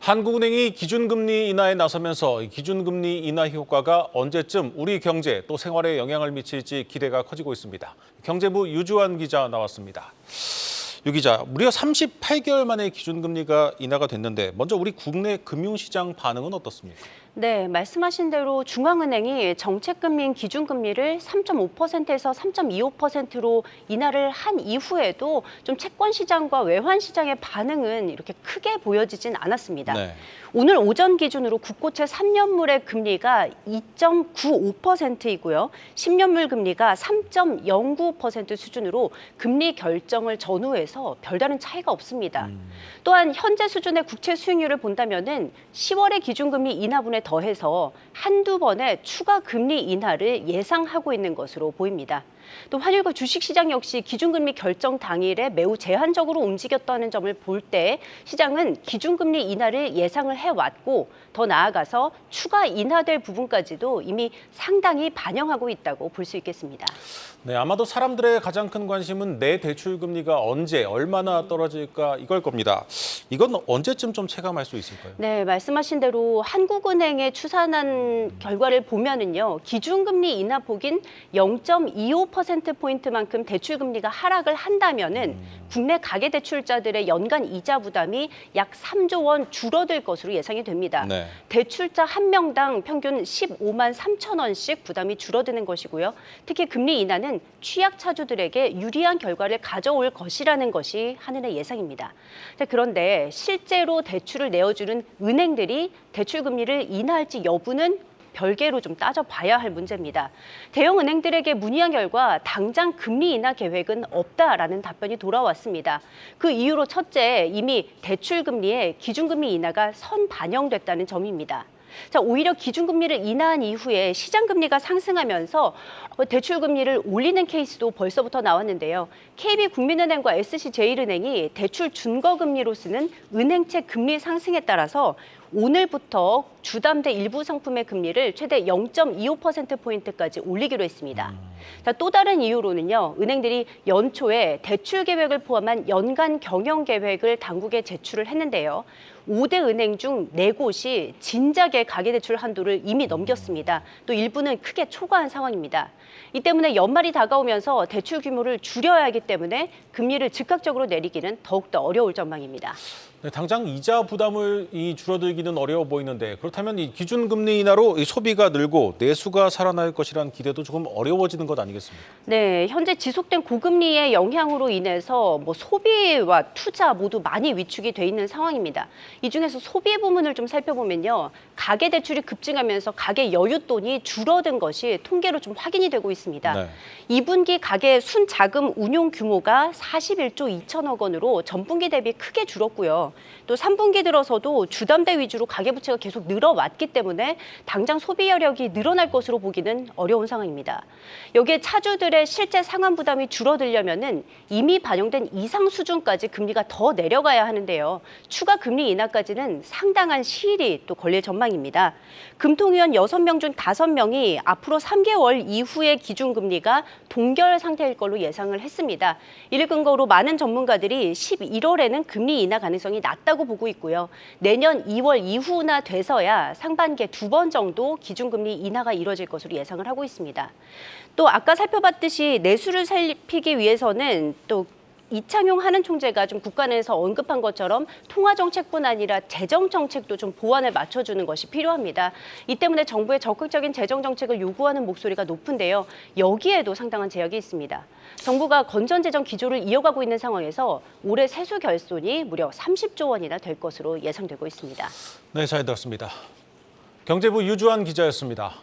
한국은행이 기준금리 인하에 나서면서 기준금리 인하 효과가 언제쯤 우리 경제 또 생활에 영향을 미칠지 기대가 커지고 있습니다. 경제부 유주환 기자 나왔습니다. 유 기자, 무려 38개월 만에 기준금리가 인하가 됐는데 먼저 우리 국내 금융시장 반응은 어떻습니까? 네, 말씀하신 대로 중앙은행이 정책금리인 기준금리를 3.5%에서 3.25%로 인하를 한 이후에도 좀 채권시장과 외환시장의 반응은 이렇게 크게 보여지진 않았습니다. 네. 오늘 오전 기준으로 국고채 3년물의 금리가 2.95%이고요. 10년물 금리가 3.09% 수준으로 금리 결정을 전후해서 별다른 차이가 없습니다. 또한 현재 수준의 국채 수익률을 본다면은 10월의 기준금리 인하분에 더해서 한두 번의 추가 금리 인하를 예상하고 있는 것으로 보입니다. 또 환율과 주식시장 역시 기준금리 결정 당일에 매우 제한적으로 움직였다는 점을 볼 때 시장은 기준금리 인하를 예상을 해왔고 더 나아가서 추가 인하될 부분까지도 이미 상당히 반영하고 있다고 볼 수 있겠습니다. 네, 아마도 사람들의 가장 큰 관심은 내 대출 금리가 언제 얼마나 떨어질까 이걸 겁니다. 이건 언제쯤 좀 체감할 수 있을까요? 네, 말씀하신 대로 한국은행의 추산한 결과를 보면은요, 기준금리 인하폭인 0.25%포인트만큼 대출금리가 하락을 한다면은 국내 가계대출자들의 연간 이자 부담이 약 3조 원 줄어들 것으로 예상이 됩니다. 네. 대출자 한 명당 평균 15만 3천 원씩 부담이 줄어드는 것이고요. 특히 금리 인하는 취약차주들에게 유리한 결과를 가져올 것이라는 것이 한은의 예상입니다. 그런데 실제로 대출을 내어주는 은행들이 대출 금리를 인하할지 여부는 별개로 좀 따져봐야 할 문제입니다. 대형 은행들에게 문의한 결과 당장 금리 인하 계획은 없다라는 답변이 돌아왔습니다. 그 이유로 첫째, 이미 대출 금리에 기준금리 인하가 선반영됐다는 점입니다. 자, 오히려 기준금리를 인하한 이후에 시장금리가 상승하면서 대출금리를 올리는 케이스도 벌써부터 나왔는데요. KB국민은행과 SC제일은행이 대출 준거금리로 쓰는 은행채 금리 상승에 따라서 오늘부터 주담대 일부 상품의 금리를 최대 0.25%포인트까지 올리기로 했습니다. 자, 또 다른 이유로는요, 은행들이 연초에 대출 계획을 포함한 연간 경영 계획을 당국에 제출을 했는데요. 5대 은행 중 4곳이 진작에 가계대출 한도를 이미 넘겼습니다. 또 일부는 크게 초과한 상황입니다. 이 때문에 연말이 다가오면서 대출 규모를 줄여야 하기 때문에 금리를 즉각적으로 내리기는 더욱더 어려울 전망입니다. 네, 당장 이자 부담을 줄어들기는 어려워 보이는데 그렇다면 이 기준금리 인하로 이 소비가 늘고 내수가 살아날 것이라는 기대도 조금 어려워지는 것 아니겠습니까? 네, 현재 지속된 고금리의 영향으로 인해서 소비와 투자 모두 많이 위축이 돼 있는 상황입니다. 이 중에서 소비 부문을 좀 살펴보면요, 가계 대출이 급증하면서 가계 여윳돈이 줄어든 것이 통계로 좀 확인이 되고 있습니다. 네. 2분기 가계 순자금 운용 규모가 41조 2천억 원으로 전분기 대비 크게 줄었고요. 또 3분기 들어서도 주담대 위주로 가계부채가 계속 늘어왔기 때문에 당장 소비 여력이 늘어날 것으로 보기는 어려운 상황입니다. 여기에 차주들의 실제 상환 부담이 줄어들려면은 이미 반영된 이상 수준까지 금리가 더 내려가야 하는데요. 추가 금리 인하까지는 상당한 시일이 또 걸릴 전망입니다. 금통위원 6명 중 5명이 앞으로 3개월 이후의 기준금리가 동결 상태일 걸로 예상을 했습니다. 이를 근거로 많은 전문가들이 11월에는 금리 인하 가능성이 낮다고 보고 있고요. 내년 2월 이후나 돼서야 상반기에 2번 정도 기준금리 인하가 이뤄질 것으로 예상을 하고 있습니다. 또 아까 살펴봤듯이 내수를 살피기 위해서는 또 이창용 한은 총재가 좀 국가 내에서 언급한 것처럼 통화 정책뿐 아니라 재정 정책도 좀 보완을 맞춰주는 것이 필요합니다. 이 때문에 정부의 적극적인 재정 정책을 요구하는 목소리가 높은데요. 여기에도 상당한 제약이 있습니다. 정부가 건전 재정 기조를 이어가고 있는 상황에서 올해 세수 결손이 무려 30조 원이나 될 것으로 예상되고 있습니다. 네, 잘 들었습니다. 경제부 유주환 기자였습니다.